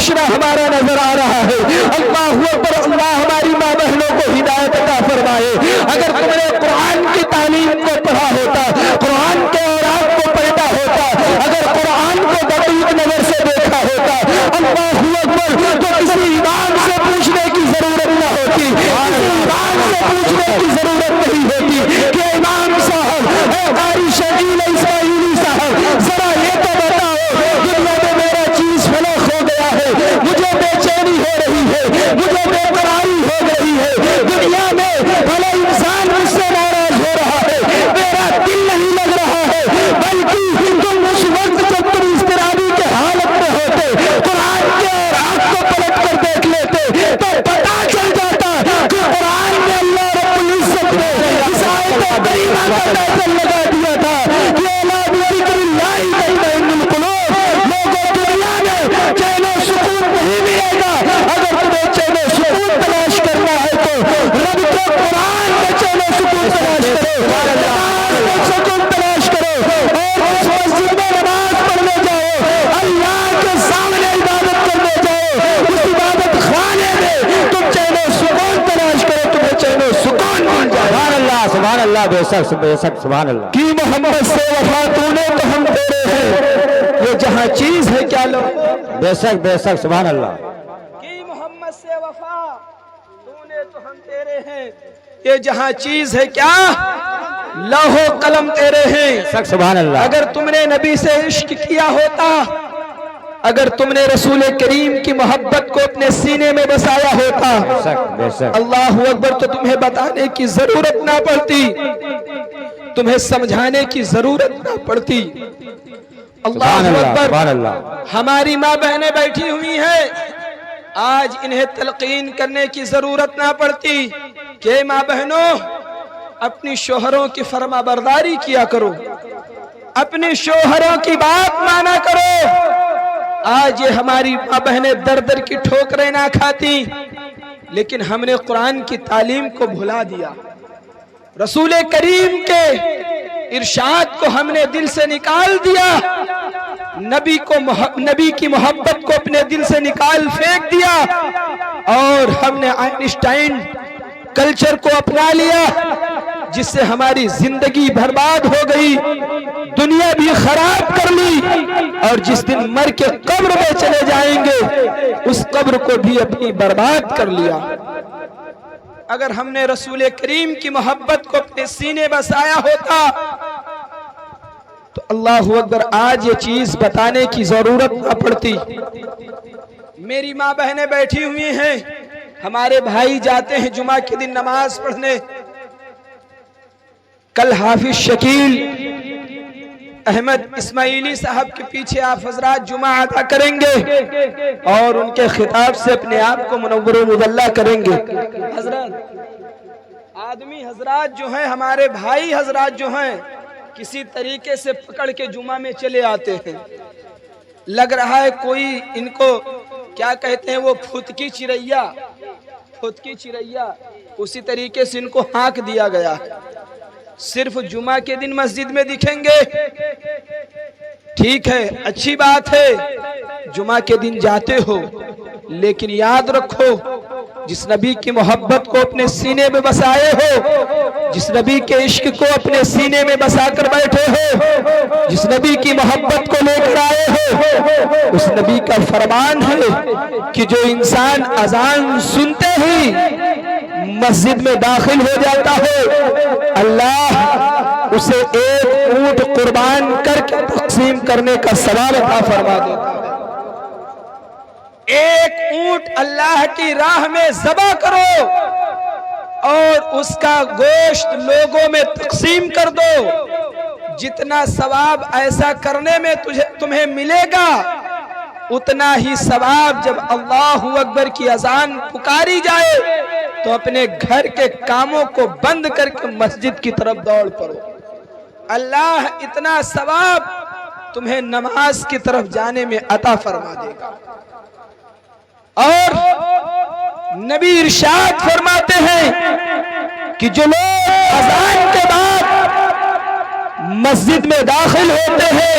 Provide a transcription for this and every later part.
معاشرہ ہمارا نظر آ رہا ہے۔ اللہ اکبر، اللہ ہماری ماں بہنوں کو ہدایت عطا فرمائے۔ اگر تم نے قرآن کی تعلیم کو پڑھا ہوتا، قرآن کے اوراد کو پڑھتا ہوتا، اگر قرآن کو دقیق نظر سے دیکھا ہوتا، اللہ اکبر، تو کسی امام سے پوچھنے کی ضرورت نہ ہوتی، کسی امام سے پوچھنے کی ضرورت نہیں ہوتی کہ امام صاحب، اے قاری شکیل اسماعیلی صاحب، ذرا یہ تو بتاؤ دنیا میں میرا چیز فلک ہو گیا ہے، مجھے بے چینی ہو رہی ہے، مجھے بے قراری ہو رہی ہے، دنیا میں بھلا انسان مجھ سے ناراض ہو رہا ہے، میرا دل نہیں لگ رہا ہے، بلکہ تم اس وقت جب تم اضطرابی کے حالت میں ہوتے قرآن کے آیات کو پلٹ کر دیکھ لیتے تو پتا چل جاتا کہ قرآن میں اللہ رب العزت نے اس آیت کریمہ کا ٹائٹل لگا دیا تھا کہ الا بذکر اللہ تطمئن القلوب۔ لوگوں دنیا میں چین و سکون نہیں ملے گا، اگر تمہیں چین و سکون تلاش کرنا ہے تو رب کے قرآن میں چین و سکون تلاش کرو، قرآن میں سکون تلاش کرو، اور اس مسجد میں نماز پڑھنے جاؤ، اللہ کے سامنے عبادت کرنے جاؤ، اس عبادت خانے میں تم چین و سکون تلاش کرو، تمہیں چین و سکون مل جائے۔ سبحان اللہ، سبحان اللہ، بے شک بے شک، سبحان اللہ۔ کی محمد سے وفا تو نے تو ہم تیرے ہیں، یہ جہاں چیز ہے کیا لو، بے شک بے شک، سبحان اللہ۔ کی محمد سے وفا تو نے تو ہم تیرے ہیں، یہ جہاں چیز ہے کیا لوح و قلم تیرے ہیں۔ بے شک، سبحان اللہ۔ اگر تم نے نبی سے عشق کیا ہوتا، اگر تم نے رسول کریم کی محبت کو اپنے سینے میں بسایا ہوتا، بے شک بے شک، اللہ اکبر، تو تمہیں بتانے کی ضرورت نہ پڑتی، تمہیں سمجھانے کی ضرورت نہ پڑتی۔ سبحان اللہ اللہ، اکبر۔ سبحان اللہ۔ ہماری ماں بہنیں بیٹھی ہوئی ہیں، آج انہیں تلقین کرنے کی ضرورت نہ پڑتی کہ ماں بہنوں اپنی شوہروں کی فرما برداری کیا کرو، اپنی شوہروں کی بات مانا کرو۔ آج یہ ہماری ماں بہنیں در در کی ٹھوکریں نہ کھاتی، لیکن ہم نے قرآن کی تعلیم کو بھلا دیا، رسول کریم کے ارشاد کو ہم نے دل سے نکال دیا، نبی کی محبت کو اپنے دل سے نکال پھینک دیا، اور ہم نے آئنسٹائن کلچر کو اپنا لیا، جس سے ہماری زندگی برباد ہو گئی، دنیا بھی خراب کر لی، اور جس دن مر کے قبر میں چلے جائیں گے اس قبر کو بھی اپنی برباد کر لیا۔ اگر ہم نے رسول کریم کی محبت کو اپنے سینے بسایا ہوتا تو اللہ اکبر آج یہ چیز بتانے کی ضرورت نہ پڑتی۔ میری ماں بہنیں بیٹھی ہوئی ہیں، ہمارے بھائی جاتے ہیں جمعہ کے دن نماز پڑھنے، کل حافظ شکیل احمد اسماعیلی صاحب کے پیچھے آپ حضرات جمعہ ادا کریں گے اور ان کے خطاب سے اپنے آپ کو منور و مبلّہ کریں گے۔ حضرات، آدمی حضرات جو ہیں، ہمارے بھائی حضرات جو ہیں، کسی طریقے سے پکڑ کے جمعہ میں چلے آتے ہیں، لگ رہا ہے کوئی ان کو کیا کہتے ہیں، وہ پھتکی چریا، پھتکی چریا، اسی طریقے سے ان کو ہانک دیا گیا ہے۔ صرف جمعہ کے دن مسجد میں دکھیں گے، ٹھیک ہے، اچھی بات ہے، جمعہ کے دن جاتے ہو، لیکن یاد رکھو جس نبی کی محبت کو اپنے سینے میں بسائے ہو، جس نبی کے عشق کو اپنے سینے میں بسا کر بیٹھے ہو، جس نبی کی محبت کو لے کر آئے ہو، اس نبی کا فرمان ہے کہ جو انسان اذان سنتے ہی مسجد میں داخل ہو جاتا ہے، اللہ اسے ایک اونٹ قربان کر کے تقسیم کرنے کا ثواب عطا فرما دیتا ہے۔ ایک اونٹ اللہ کی راہ میں ذبح کرو اور اس کا گوشت لوگوں میں تقسیم کر دو، جتنا ثواب ایسا کرنے میں تمہیں ملے گا، اتنا ہی ثواب جب اللہ اکبر کی اذان پکاری جائے تو اپنے گھر کے کاموں کو بند کر کے مسجد کی طرف دوڑ پڑو، اللہ اتنا ثواب تمہیں نماز کی طرف جانے میں عطا فرما دے گا۔ اور نبی ارشاد فرماتے ہیں کہ جو لوگ اذان کے بعد مسجد میں داخل ہوتے ہیں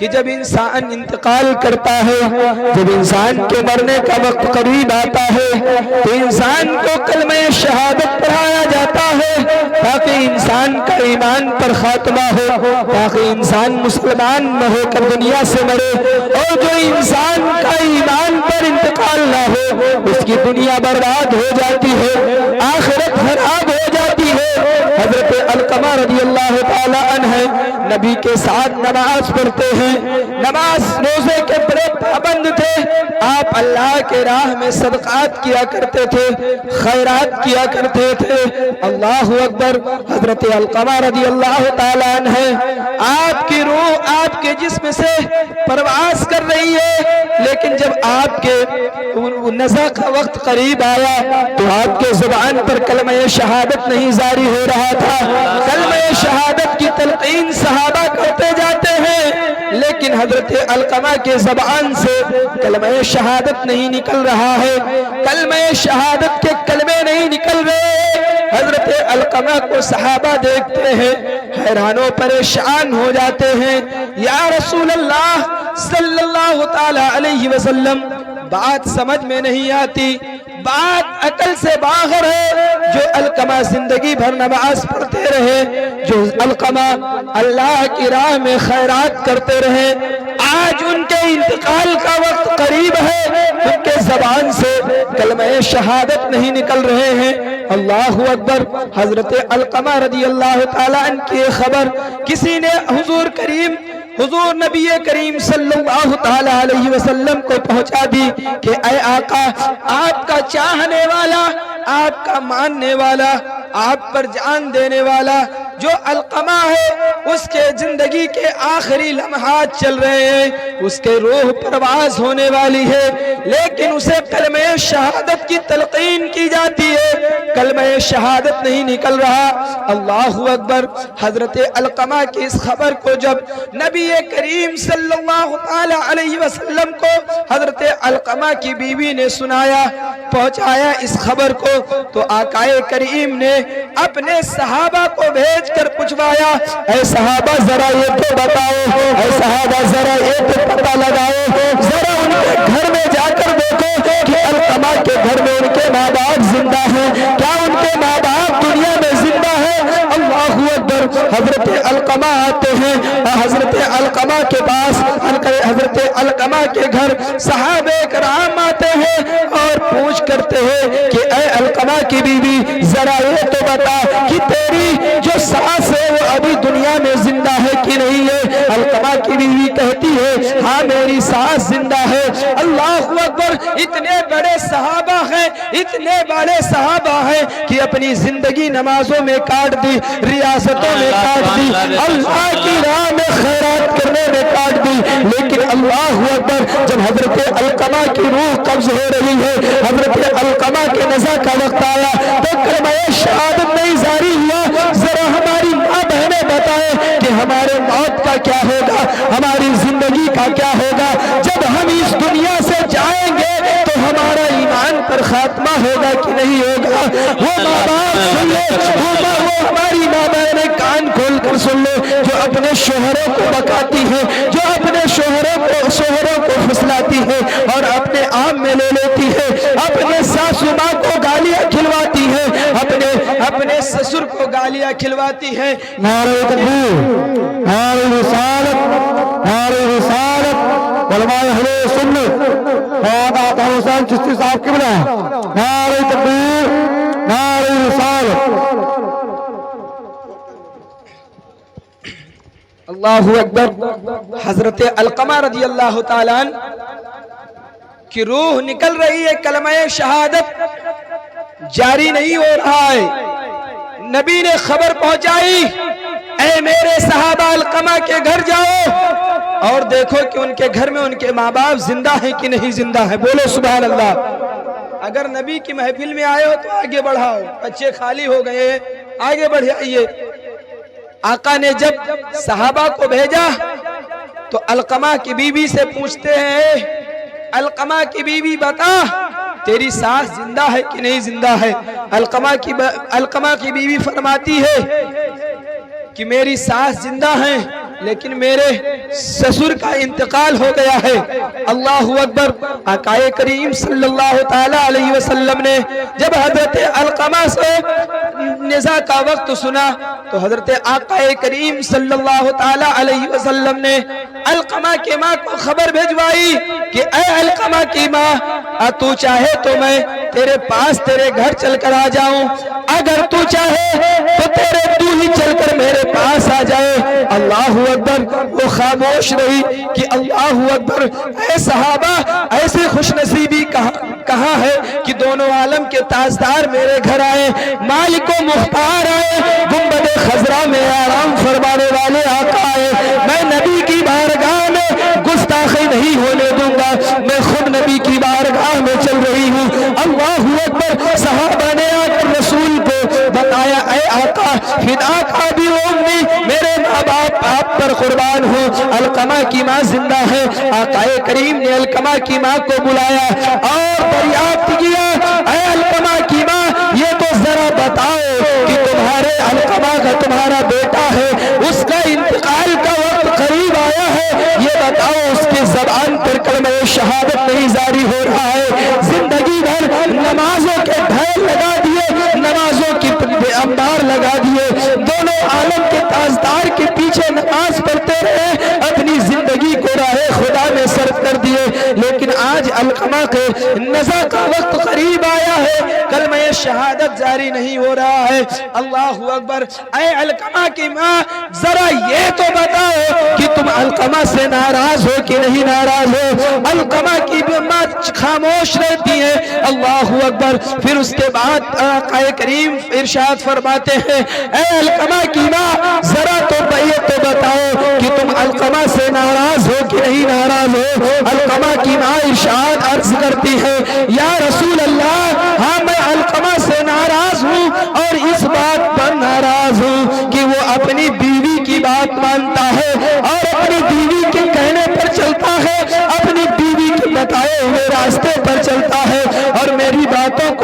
کہ جب انسان انتقال کرتا ہے، جب انسان کے مرنے کا وقت قریب آتا ہے تو انسان کو کلمہ شہادت پڑھایا جاتا ہے تاکہ انسان کا ایمان پر خاتمہ ہو، تاکہ انسان مسلمان نہ ہو کر دنیا سے مرے، اور جو انسان کا ایمان پر انتقال نہ ہو اس کی دنیا برباد ہو جاتی ہے، آخرت خراب ہو جاتی ہے۔ حضرت علقمہ رضی اللہ تعالی عنہ نبی کے ساتھ نماز پڑھتے ہیں، نماز روزے کے بڑے پابند تھے، آپ اللہ کے راہ میں صدقات کیا کرتے تھے، خیرات کیا کرتے تھے۔ اللہ اکبر۔ حضرت علقمہ رضی اللہ تعالی عنہ آپ کی روح آپ کے جسم سے پرواز کر رہی ہے، لیکن جب آپ کے نزع کا وقت قریب آیا تو آپ کے زبان پر کلمہ شہادت نہیں جاری ہو رہا تھا۔ کلمہ شہادت کی تلقین صحابہ کرتے جاتے ہیں، لیکن حضرت علقمہ کے زبان سے کلمہ شہادت نہیں نکل رہا ہے، کلمہ شہادت کے کلمے نہیں نکل رہے۔ حضرت علقمہ کو صحابہ دیکھتے ہیں، حیران و پریشان ہو جاتے ہیں، یا رسول اللہ صلی اللہ تعالی علیہ وسلم، بات سمجھ میں نہیں آتی، بات عقل سے باہر ہے۔ جو علقمہ زندگی بھر نماز پڑھتے رہے، جو علقمہ اللہ کی راہ میں خیرات کرتے رہے، آج ان کے انتقال کا وقت قریب ہے، ان کے زبان سے کلمہ شہادت نہیں نکل رہے ہیں۔ اللہ اکبر۔ حضرت علقمہ رضی اللہ تعالیٰ عنہ کی خبر کسی نے حضور نبی کریم صلی اللہ تعالیٰ علیہ وسلم کو پہنچا دی کہ اے آقا، آپ کا چاہنے والا، آپ کا ماننے والا، آپ پر جان دینے والا جو علقمہ ہے، اس کے زندگی کے آخری لمحات چل رہے ہیں، اس کے روح پرواز ہونے والی ہے، لیکن اسے کلمہ شہادت کی تلقین کی جاتی ہے، کلمہ شہادت نہیں نکل رہا۔ اللہ اکبر۔ حضرت علقمہ کی اس خبر کو جب نبی کریم صلی اللہ تعالی علیہ وسلم کو حضرت علقمہ کی بیوی نے سنایا، پہنچایا اس خبر کو، تو آقا کریم نے اپنے صحابہ کو بھیج کر پوچھوایا، اے صحابہ ذرا یہ تو بتاؤ، اے صحابہ ذرا یہ تو پتہ لگاؤ، ذرا ان کے گھر میں جا کر دیکھو کہ علقمہ کے گھر میں ان کے ماں باپ زندہ ہیں، کیا ان کے ماں باپ دنیا میں زندہ ہیں؟ اللہ اکبر۔ حضرت علقمہ آتے ہیں، حضرت علقمہ کے پاس، حضرت علقمہ کے گھر صحابہ کرام آتے ہیں اور پوچھ کرتے ہیں کہ اے علقمہ کی بیوی ذرا یہ تو بتا کہ تیری جو ساس ہے وہ ابھی دنیا میں زندہ ہے کہ نہیں ہے؟ علقمہ کی بیوی کہتی ہے ہاں میری ساس زندہ ہے۔ اللہ اکبر۔ اتنے بڑے صحابہ ہیں، اتنے بڑے صحابہ ہیں کہ اپنی زندگی نمازوں میں کاٹ دی، ریاستوں میں کاٹ دی، اللہ کی راہ میں خیرات کرنے میں کاٹ دی، لیکن اللہ اکبر جب حضرت علقمہ کی روح قبض ہو رہی ہے، حضرت علقمہ کے نزع کا وقت آیا تو کلمہ شہادت نہیں جاری ہوا۔ ذرا ہماری ماں بہنیں بتائیں کہ ہمارے موت کا کیا ہوگا، ہماری زندگی کا کیا ہوگا، جب ہم اس دنیا سے جائیں گے تو ہمارا ایمان پر خاتمہ ہوگا کہ نہیں ہوگا؟ وہ ماں باپ سن لے، وہ ہماری ماں بہنیں کان کھول کر سن لے جو اپنے شوہروں کو بکاتی ہے، جو اپنے شوہروں کو پھسلاتی ہے اور اپنے عام میں لے لیتی ہے، اپنے ساسو ماں کو گالیاں کھلواتی ہے، اپنے سسر کو گالیاں کھلواتی ہے۔ نعرہ تکبیر، نعرہ رسالت، نعرہ رسالت، علماء اہل سنت اور آقا حسین چشتی صاحب قبلہ ہیں، نعرہ تکبیر، نعرہ رسالت۔ اللہ اکبر۔ حضرت علقمہ رضی اللہ تعالیٰ عنہ کی روح نکل رہی ہے، کلمہ شہادت جاری نہیں ہو رہا ہے۔ نبی نے خبر پہنچائی، اے میرے صحابہ علقمہ کے گھر جاؤ اور دیکھو کہ ان کے گھر میں ان کے ماں باپ زندہ ہیں کہ نہیں زندہ ہیں۔ بولو سبحان اللہ۔ اگر نبی کی محفل میں آئے ہو تو آگے بڑھاؤ، بچے خالی ہو گئے، آگے بڑھائیے۔ آقا نے جب صحابہ کو بھیجا تو علقمہ کی بیوی سے پوچھتے ہیں، علقمہ کی بیوی بتا تیری ساس زندہ ہے کہ نہیں زندہ ہے؟ علقمہ کی بیوی فرماتی ہے کہ میری ساس زندہ ہیں، لیکن میرے سسر کا انتقال ہو گیا ہے۔ اللہ اکبر۔ آقا کریم صلی اللہ تعالی علیہ وسلم نے جب حضرت علقمہ سے نزاع کا وقت سنا تو حضرت آقا کریم صلی اللہ تعالی علیہ وسلم نے علقمہ کی ماں کو خبر بھیجوائی کہ اے علقمہ کی ماں، تو چاہے تو میں تیرے پاس تیرے گھر چل کر آ جاؤں، اگر تو چاہے تو ہی چل کر میرے پاس آ جائے۔ اللہ اکبر۔ وہ خاموش رہی کہ اللہ اکبر، اے صحابہ، ایسی خوش نصیبی کہاں ہے کہ دونوں عالم کے تاجدار میرے گھر آئے، مالک و مختار آئے، گنبد خضرا میں آرام فرمانے والے آقا آئے۔ میں نبی کی بارگاہ میں گستاخی نہیں ہونے دوں گا، میں خود نبی کی بارگاہ میں چل رہی ہوں۔ اللہ اکبر۔ صحابہ نے آ کر رسول کو بتایا، اے آقا، فداک ابی و امی، میرے ماں باپ آپ پر قربان ہو، علقمہ کی ماں زندہ ہے۔ آقا کریم نے علقمہ کی ماں کو بلایا اور دریافت کیا، اے علقمہ کی ماں، یہ تو ذرا بتاؤ کہ تمہارے علقمہ کا تمہارا بیٹا ہے، اس کا انتقال کا وقت قریب آیا ہے، یہ بتاؤ اس کی زبان پر کلمہ شہادت نہیں جاری ہو رہا ہے، زندگی بھر نمازوں کے ڈھول لگا دیے، نمازوں کی انبار لگا دیے، دونوں عالم کے تاجدار کے پیچھے نماز پڑھتے رہے، اپنی زندگی کو راہ خدا میں صرف کر دیے، لیکن آج علقمہ کے نزاع کا وقت قریب آیا ہے، کلمہ شہادت جاری نہیں ہو رہا ہے۔ اللہ اکبر۔ اے علقمہ کی ماں، ذرا یہ تو بتاؤ کہ تم علقمہ سے ناراض ہو کہ نہیں ناراض ہو؟ علقمہ کی ماں خاموش رہتی ہے۔ اللہ اکبر۔ پھر اس کے بعد آقا کریم ارشاد فرماتے ہیں، اے علقمہ کی ماں، ذرا تو یہ تو بتاؤ کہ تم علقمہ سے ناراض ہو کہ نہیں ناراض ہو؟ علقمہ کی ماں ارشاد عرض کرتی ہے، یا رسول اللہ، ہاں میں علقمہ سے ناراض ہوں، اور اس بات پر ناراض ہوں کہ وہ اپنی بیوی کی بات مانتا ہے اور اپنی بیوی کے کہنے پر چلتا ہے، اپنی بیوی کے بتائے ہوئے راستے پر چلتا ہے، اور میری باتوں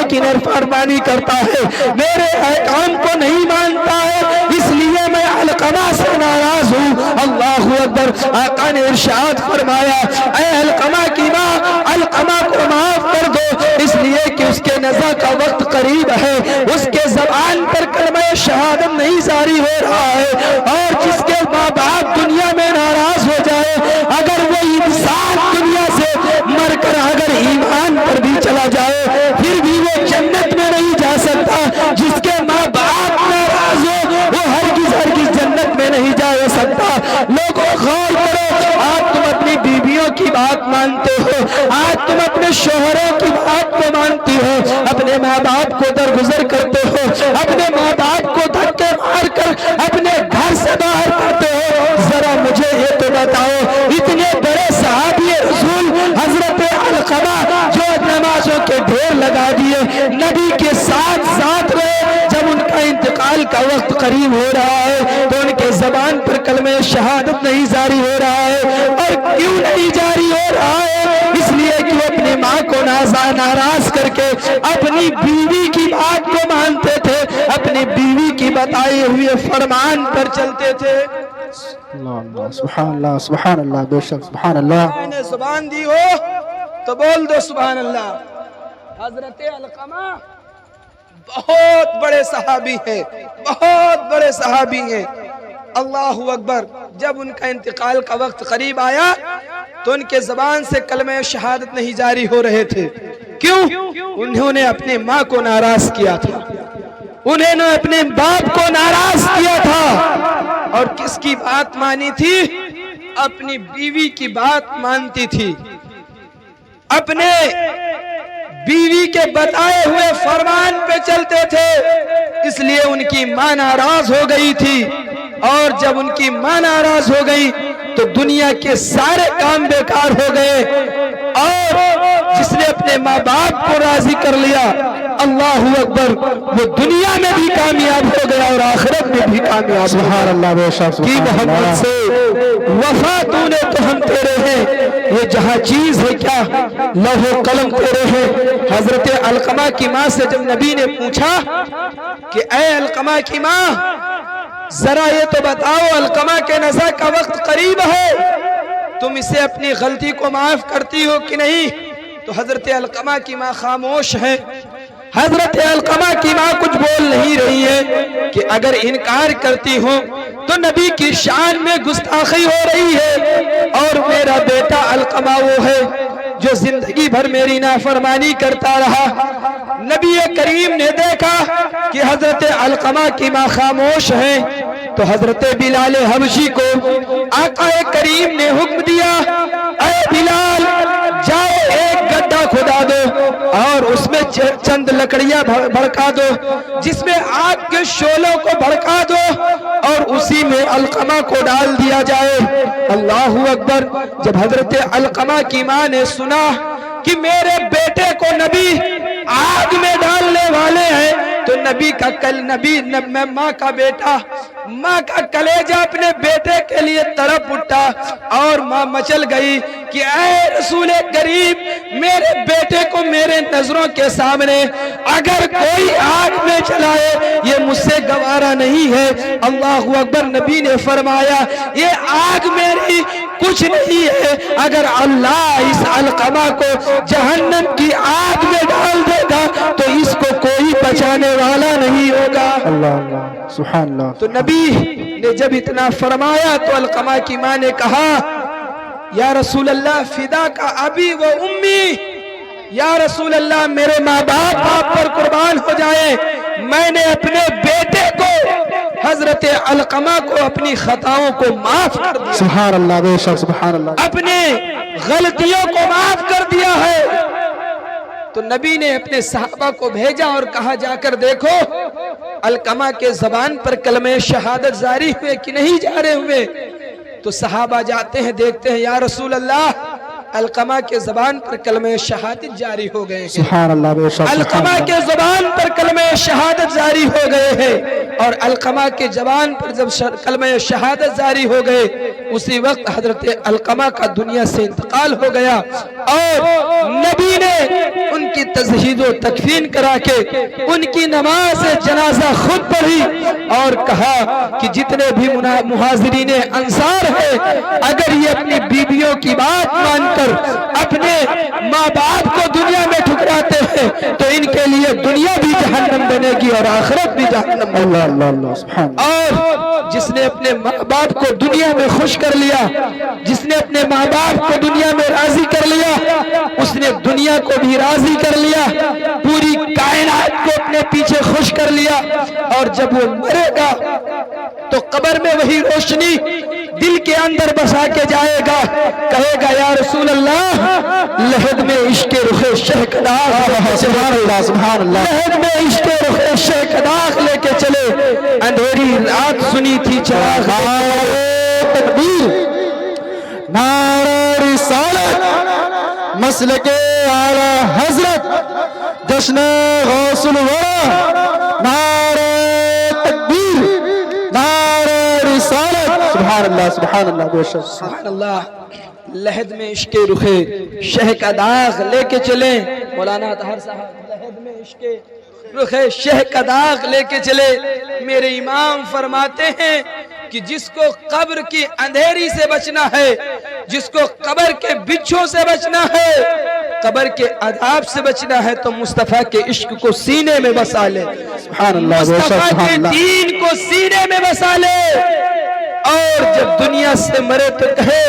کی نافرمانی کرتا ہے، میرے احکام کو نہیں مانتا ہے، اس لیے میں علقمہ سے ناراض ہوں۔ اللہ اکبر۔ آقا نے ارشاد فرمایا، اے علقمہ کی ماں، علقمہ کو معاف کر دو، اس لیے کہ اس کے نزاع کا وقت قریب ہے، اس کے زبان پر کلمہ شہادت نہیں جاری ہو رہا ہے، اور جس کے ماں باپ دنیا میں ناراض ہو جائے، اگر وہ انسان دنیا سے مر کر اگر ایمان پر بھی چلا جائے، پھر بھی وہ جنت میں نہیں جا سکتا۔ جس کے ماں باپ ناراض ہو، وہ ہرگز جنت میں نہیں جا سکتا۔ لوگوں غور کرو، آج تم اپنی بیویوں کی بات مانتے ہو، آج تم اپنے شوہروں کی بات کو مانتی ہو، اپنے ماں باپ کو درگزر کرتے ہو، اپنے ماں باپ کو دھکے مار کر اپنے گھر سے باہر کرتے ہو۔ ذرا مجھے یہ تو بتاؤ، اتنے بڑے صحابی رسول حضرت علقمہ جو نمازوں کے ڈھیر لگا دیے، نبی کے ساتھ رہے، جب ان کا انتقال کا وقت قریب ہو رہا ہے تو ان کے زبان پر کلمہ شہادت نہیں جاری ہو رہا ہے، اور کیوں نہیں جاری ہو رہا ہے؟ اس لیے کہ وہ اپنی ماں کو ناراض کر کے اپنی بیوی کی بات کو مانتے تھے، اپنی بیوی کی بتائے ہوئے فرمان پر چلتے تھے۔ سبحان اللہ، سبحان اللہ، بے شک سبحان اللہ۔ نے زبان دی ہو تو بول دو سبحان اللہ۔ حضرت علقمہ بہت بڑے صحابی ہیں، بہت بڑے صحابی ہیں۔ اللہ اکبر۔ جب ان کا انتقال کا وقت قریب آیا تو ان کے زبان سے کلمہ شہادت نہیں جاری ہو رہے تھے۔ کیوں؟ انہوں نے اپنے ماں کو ناراض کیا تھا، انہوں نے اپنے باپ کو ناراض کیا تھا، اور کس کی بات مانی تھی؟ اپنی بیوی کی بات مانتی تھی، اپنے بیوی کے بتائے ہوئے فرمان پہ چلتے تھے، اس لیے ان کی ماں ناراض ہو گئی تھی، اور جب ان کی ماں ناراض ہو گئی تو دنیا کے سارے کام بیکار ہو گئے، اور جس نے اپنے ماں باپ کو راضی کر لیا، اللہ اکبر، وہ دنیا میں بھی کامیاب ہو گیا اور آخرت میں بھی کامیاب۔ سبحان اللہ، بے شک کی سبحان محبت اللہ۔ سے وفا تو نے تو ہم تیرے ہیں، یہ جہاں چیز ہے کیا لوح و قلم تیرے ہیں۔ حضرت علقمہ کی ماں سے جب نبی نے پوچھا کہ اے علقمہ کی ماں، ذرا یہ تو بتاؤ علقمہ کے نزا کا وقت قریب ہے، تم اسے اپنی غلطی کو معاف کرتی ہو کہ نہیں؟ تو حضرت علقمہ کی ماں خاموش ہے. حضرت علقمہ کی ماں کچھ بول نہیں رہی ہے کہ اگر انکار کرتی ہو تو نبی کی شان میں گستاخی ہو رہی ہے، اور میرا بیٹا علقمہ وہ ہے جو زندگی بھر میری نافرمانی کرتا رہا. نبی کریم نے دیکھا کہ حضرت علقمہ کی ماں خاموش ہے تو حضرت بلال حبشی کو آقا کریم نے حکم دیا، اے بلال جاؤ ایک گڈھا کھدا دو اور اس میں چند لکڑیاں بھڑکا دو، جس میں آگ کے شعلوں کو بھڑکا دو اور اسی میں علقمہ کو ڈال دیا جائے. اللہ اکبر. جب حضرت علقمہ کی ماں نے سنا کہ میرے بیٹے کو نبی آگ میں ڈالنے والے ہیں تو نبی کا ماں کا بیٹا، ماں کا کلیجہ اپنے بیٹے کے لیے تڑپ اٹھا اور ماں مچل گئی کہ اے رسول کریم میرے بیٹے کو میرے نظروں کے سامنے اگر کوئی آگ میں چلائے یہ مجھ سے گوارا نہیں ہے. اللہ اکبر. نبی نے فرمایا یہ آگ میری کچھ نہیں ہے، اگر اللہ اس علقمہ کو جہنم کی آگ میں ڈال دے گا تو اس کو کوئی بچانے والا نہیں ہوگا. اللہ اللہ سبحان اللہ. تو نبی نے جب اتنا فرمایا تو علقمہ کی ماں نے کہا یا رسول اللہ فدا کا ابی و امی، یا رسول اللہ میرے ماں باپ آپ پر قربان ہو جائیں، میں نے اپنے بیٹے کو حضرت علقمہ کو اپنی خطاؤں کو معاف کر دیا، سبحان اللہ بے شک سبحان اللہ، اپنے غلطیوں کو معاف کر دیا ہے. تو نبی نے اپنے صحابہ کو بھیجا اور کہا جا کر دیکھو علقمہ کے زبان پر کلمہ شہادت جاری ہوئے کہ نہیں جاری ہوئے. تو صحابہ جاتے ہیں دیکھتے ہیں یا رسول اللہ علقمہ کے زبان پر کلمہ شہادت جاری ہو گئے ہیں. سبحان اللہ بے شک. علقمہ کے زبان پر کلمہ شہادت جاری ہو گئے ہیں، اور علقمہ کے زبان پر جب کلمہ شہادت جاری ہو گئے اسی وقت حضرت علقمہ کا دنیا سے انتقال ہو گیا، اور نبی نے ان کی تزہید و تکفین کرا کے ان کی نماز جنازہ خود پڑھی اور کہا کہ جتنے بھی مہاجرین انصار ہیں اگر یہ اپنی بیویوں کی بات مان کر اپنے ماں باپ کو دنیا میں ٹھکراتے ہیں تو ان کے لیے دنیا بھی جہنم بنے گی اور آخرت بھی جہنم بنے گی. اللہ اللہ اللہ سبحان. اور جس نے اپنے ماں باپ کو دنیا میں خوش کر لیا، جس نے اپنے ماں باپ کو دنیا میں راضی کر لیا، اس نے دنیا کو بھی راضی کر لیا، پوری کائنات کو اپنے پیچھے خوش کر لیا. اور جب وہ مرے گا تو قبر میں وہی روشنی دل کے اندر بسا کے جائے گا، کہے گا یا رسول اللہ لحد میں عشق رخ شہ کا داغ، سبحان اللہ سبحان اللہ، لحد میں عشق رخ شہ کا داغ لے کے چلے، اندھیری رات سنی تھی چراغ. نعرہ تکبیر، نعرہ رسالت، مسلک اعلی حضرت، جشن غوث الورا، نعرہ تکبیر، نعرہ رسالت. سبحان اللہ سبحان اللہ بے شک. سبحان اللہ. لحد میں عشق رخ شہ کا داغ لے کے چلیں، مولانا طاہر صاحب لحد میں عشق رخ شہ کا داغ لے کے چلے. میرے امام فرماتے ہیں کہ جس کو قبر کی اندھیری سے بچنا ہے، جس کو قبر کے بچھوں سے بچنا ہے، قبر کے عذاب سے بچنا ہے تو مصطفیٰ کے عشق کو سینے میں بسا لے، سبحان اللہ بے شک مصطفیٰ سبحان کے اللہ. دین کو سینے میں بسا لے. اور جب دنیا سے مرے تو کہے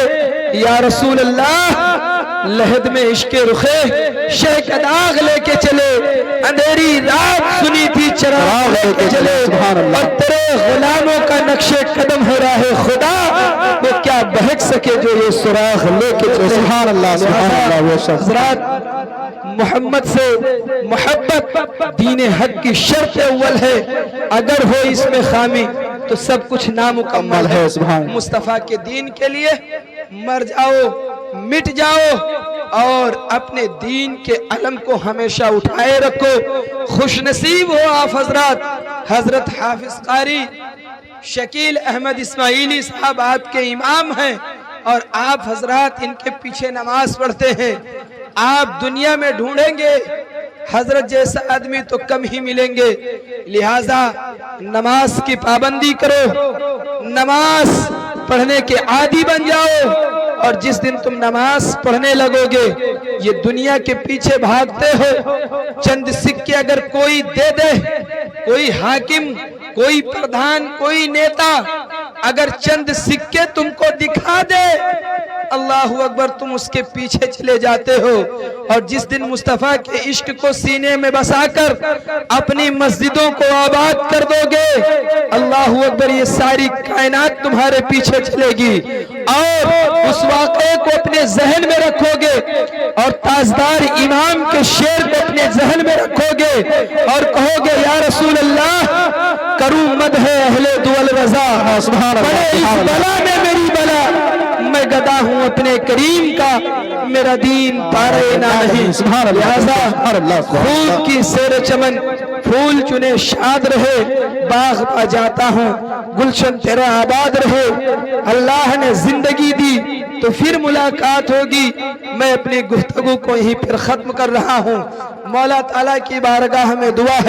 یا رسول اللہ لحد میں عشق رخے شہ کا داغ لے کے چلے، اندھیری رات سنی تھی چراغ لے کے چلے، اور تیرے غلاموں کا نقش قدم ہو رہا ہے خدا، وہ کیا بہک سکے جو یہ سراغ لے کے چلے. سبحان اللہ سبحان اللہ بے شک. حضرات محمد سے محبت دین حق کی شرط اول ہے، اگر ہو اس میں خامی تو سب کچھ نامکمل ہے. مصطفیٰ کے دین کے لیے مر جاؤ، مٹ جاؤ، اور اپنے دین کے علم کو ہمیشہ اٹھائے رکھو. خوش نصیب ہو آپ حضرات. حضرت حافظ قاری شکیل احمد اسماعیلی صاحب آپ کے امام ہیں اور آپ حضرات ان کے پیچھے نماز پڑھتے ہیں. آپ دنیا میں ڈھونڈیں گے حضرت جیسا آدمی تو کم ہی ملیں گے، لہٰذا نماز کی پابندی کرو، نماز پڑھنے کے عادی بن جاؤ، اور جس دن تم نماز پڑھنے لگو گے یہ دنیا کے پیچھے بھاگتے ہو، چند سکے اگر کوئی دے دے، کوئی حاکم، کوئی پردھان، کوئی نیتا اگر چند سکے تم کو دکھا دے، اللہ اکبر، تم اس کے پیچھے چلے جاتے ہو، اور جس دن مصطفیٰ کے عشق کو سینے میں بسا کر اپنی مسجدوں کو آباد کر دو گے، اللہ اکبر، یہ ساری کائنات تمہارے پیچھے چلے گی، اور اس واقعے کو اپنے ذہن میں رکھو گے، اور تاجدار امام کے شعر کو اپنے ذہن میں رکھو گے، اور کہو گے یا رسول اللہ کروں مدح اہل دول رضا، بڑے اس بلا میں میری بلا، میں گدا ہوں اپنے کریم کا، میرا دین پارے نہ نہیں، لہذا پھول کی سیر چمن، پھول چنے شاد رہے، باغ پا جاتا ہوں، گلشن تیرا آباد رہے، اللہ نے زندگی دی تو پھر ملاقات ہوگی، میں اپنی گفتگو کو یہیں پر ختم کر رہا ہوں، مولا تعالیٰ کی بارگاہ میں دعا ہے